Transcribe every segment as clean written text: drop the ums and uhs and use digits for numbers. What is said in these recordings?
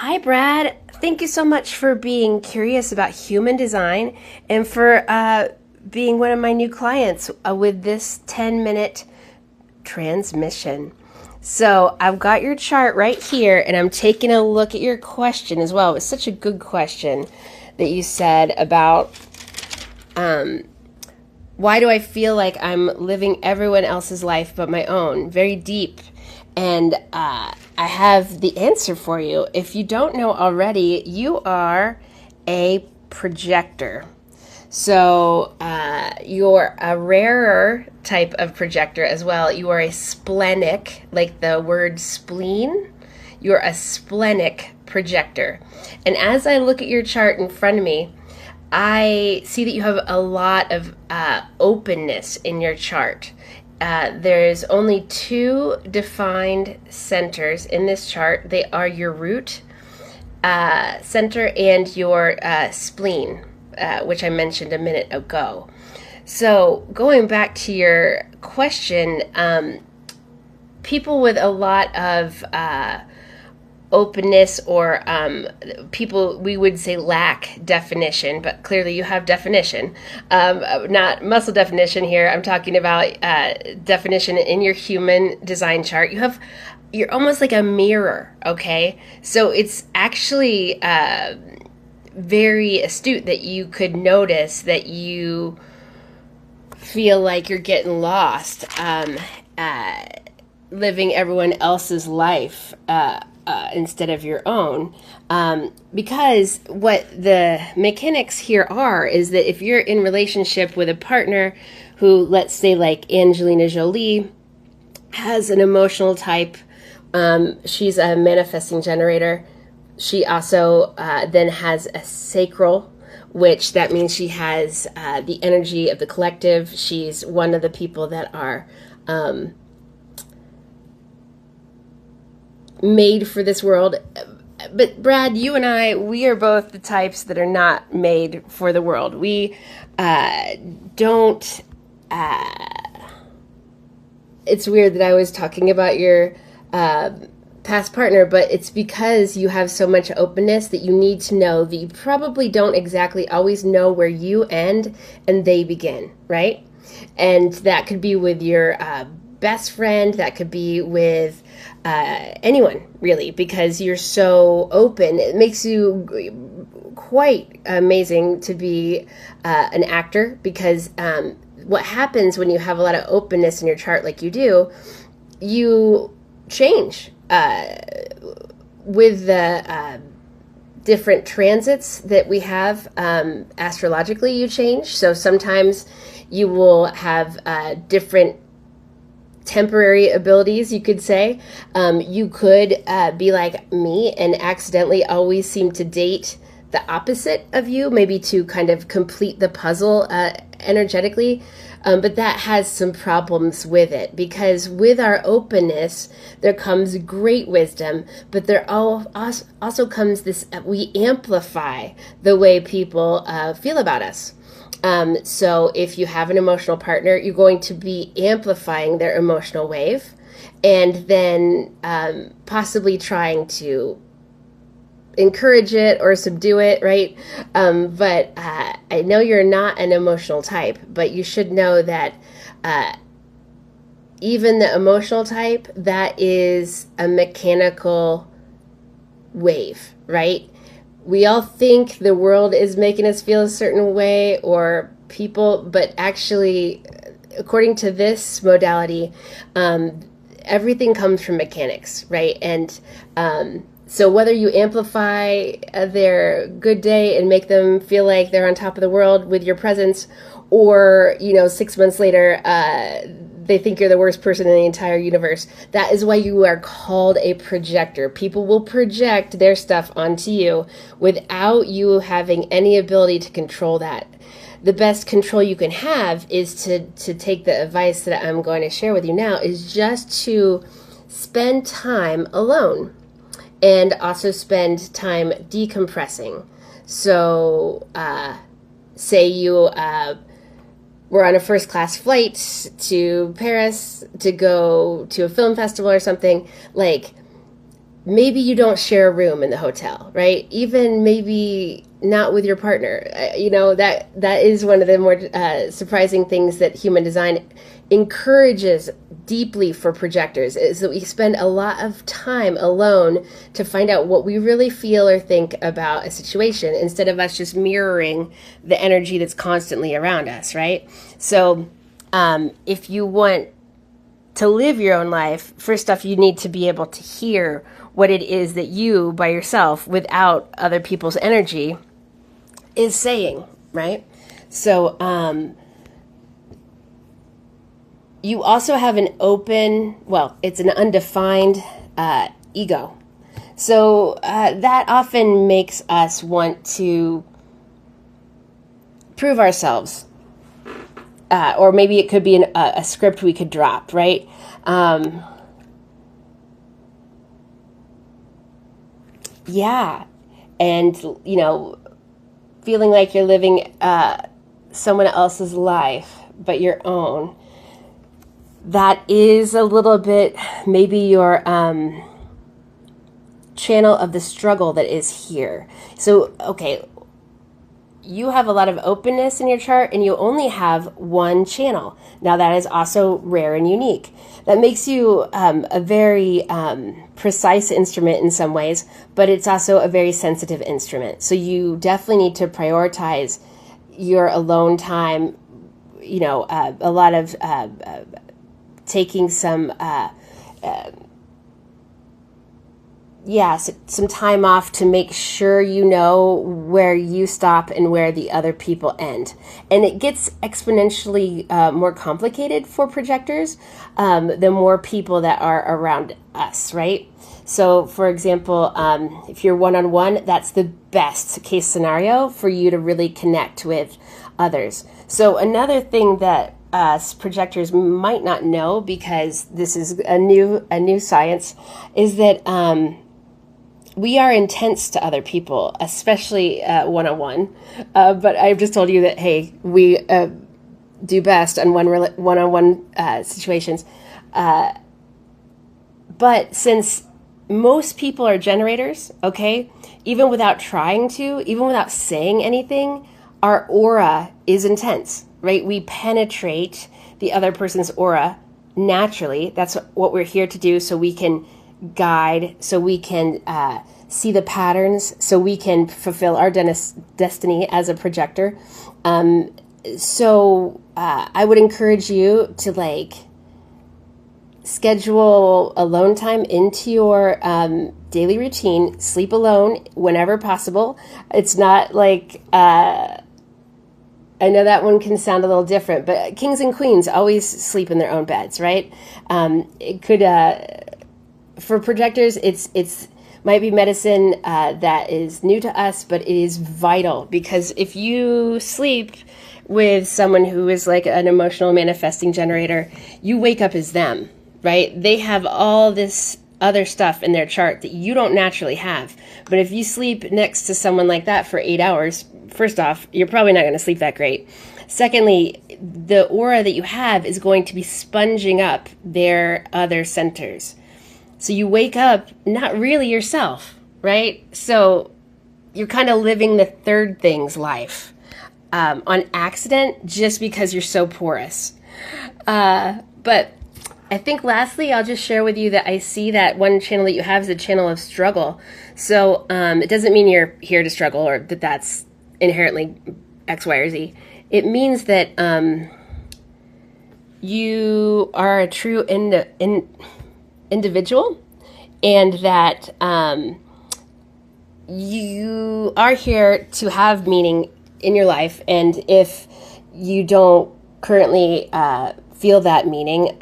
Hi, Brad. Thank you so much for being curious about human design and for being one of my new clients with this 10-minute transmission. So, I've got your chart right here, and I'm taking a look at your question as well. It was such a good question that you said about why do I feel like I'm living everyone else's life but my own? Very deep. And I have the answer for you. If you don't know already, you are a projector. So you're a rarer type of projector as well. You are a splenic, like the word spleen. You're a splenic projector. And as I look at your chart in front of me, I see that you have a lot of openness in your chart. There's only two defined centers in this chart. They are your root center and your spleen, which I mentioned a minute ago. So going back to your question, people with a lot of openness or people we would say lack definition, but clearly you have definition, not muscle definition here. I'm talking about definition in your human design chart. You're almost like a mirror. Okay, so it's actually very astute that you could notice that you feel like you're getting lost living everyone else's life instead of your own, because what the mechanics here are is that if you're in relationship with a partner who, let's say like Angelina Jolie, has an emotional type, she's a manifesting generator. She also then has a sacral, which that means she has the energy of the collective. She's one of the people that are made for this world. But Brad, you and we are both the types that are not made for the world. We don't, it's weird that I was talking about your past partner, but it's because you have so much openness that you need to know that you probably don't exactly always know where you end and they begin, right? And that could be with your best friend, that could be with anyone really, because you're so open. It makes you quite amazing to be an actor, because what happens when you have a lot of openness in your chart like you do, you change with the different transits that we have astrologically. You change. So sometimes you will have different temporary abilities, you could say. You could be like me and accidentally always seem to date the opposite of you, maybe to kind of complete the puzzle energetically. But that has some problems with it, because with our openness, there comes great wisdom, but there also comes this, we amplify the way people feel about us. So if you have an emotional partner, you're going to be amplifying their emotional wave and then possibly trying to encourage it or subdue it, right? But I know you're not an emotional type, but you should know that even the emotional type, that is a mechanical wave, right? We all think the world is making us feel a certain way, or people, but actually, according to this modality, everything comes from mechanics, right? And so whether you amplify their good day and make them feel like they're on top of the world with your presence, or, 6 months later, they think you're the worst person in the entire universe. That is why you are called a projector. People will project their stuff onto you without you having any ability to control that. The best control you can have is to take the advice that I'm going to share with you now, is just to spend time alone and also spend time decompressing. So say you we're on a first class flight to Paris to go to a film festival or something, like maybe you don't share a room in the hotel, right? Even maybe not with your partner. That is one of the more surprising things that human design encourages deeply for projectors, is that we spend a lot of time alone to find out what we really feel or think about a situation, instead of us just mirroring the energy that's constantly around us, right? So if you want to live your own life, first off, you need to be able to hear what it is that you, by yourself, without other people's energy, is saying, right? So you also have an it's an undefined ego. So that often makes us want to prove ourselves. Or maybe it could be a script we could drop, right? Yeah. And, feeling like you're living someone else's life, but your own. That is a little bit maybe your channel of the struggle that is here. So, okay, you have a lot of openness in your chart and you only have one channel. Now that is also rare and unique. That makes you a very precise instrument in some ways, but it's also a very sensitive instrument. So you definitely need to prioritize your alone time, a lot of taking some some time off to make sure you know where you stop and where the other people end. And it gets exponentially more complicated for projectors the more people that are around us, right? So, for example, if you're one-on-one, that's the best case scenario for you to really connect with others. So another thing that projectors might not know, because this is a new science, is that we are intense to other people, especially one-on-one. But I've just told you that, hey, we do best on one-on-one situations. But since most people are generators, okay, even without trying to, even without saying anything, our aura is intense, right? We penetrate the other person's aura naturally. That's what we're here to do, so we can guide, so we can see the patterns, so we can fulfill our destiny as a projector. So I would encourage you to schedule alone time into your daily routine. Sleep alone whenever possible. It's not I know that one can sound a little different, but kings and queens always sleep in their own beds, right? It could for projectors, it's might be medicine that is new to us, but it is vital, because if you sleep with someone who is like an emotional manifesting generator, you wake up as them, right? They have all this other stuff in their chart that you don't naturally have. But if you sleep next to someone like that for 8 hours, first off, you're probably not going to sleep that great. Secondly, the aura that you have is going to be sponging up their other centers. So you wake up not really yourself, right? So you're kind of living the third thing's life on accident, just because you're so porous. But I think lastly, I'll just share with you that I see that one channel that you have is a channel of struggle. So it doesn't mean you're here to struggle, or that that's inherently X, Y, or Z. It means that you are a true individual, and that you are here to have meaning in your life. And if you don't currently feel that meaning,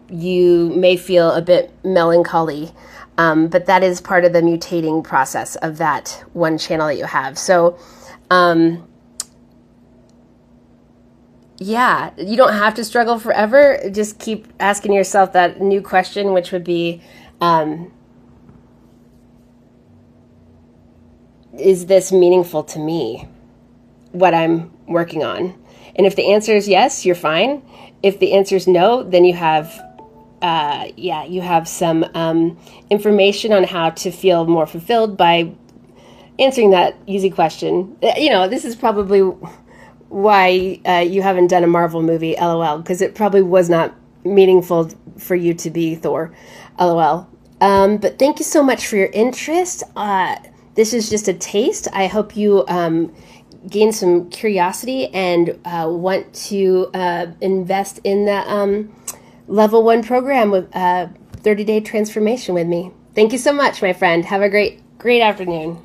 you may feel a bit melancholy, but that is part of the mutating process of that one channel that you have. So yeah, you don't have to struggle forever. Just keep asking yourself that new question, which would be, is this meaningful to me, what I'm working on? And if the answer is yes, you're fine. If the answer is no, then you have yeah, you have some information on how to feel more fulfilled by answering that easy question. This is probably why you haven't done a Marvel movie, LOL, because it probably was not meaningful for you to be Thor, LOL. But thank you so much for your interest. This is just a taste. I hope you gain some curiosity and want to invest in the level 1 program with 30-day transformation with me. Thank you so much, my friend. Have a great afternoon.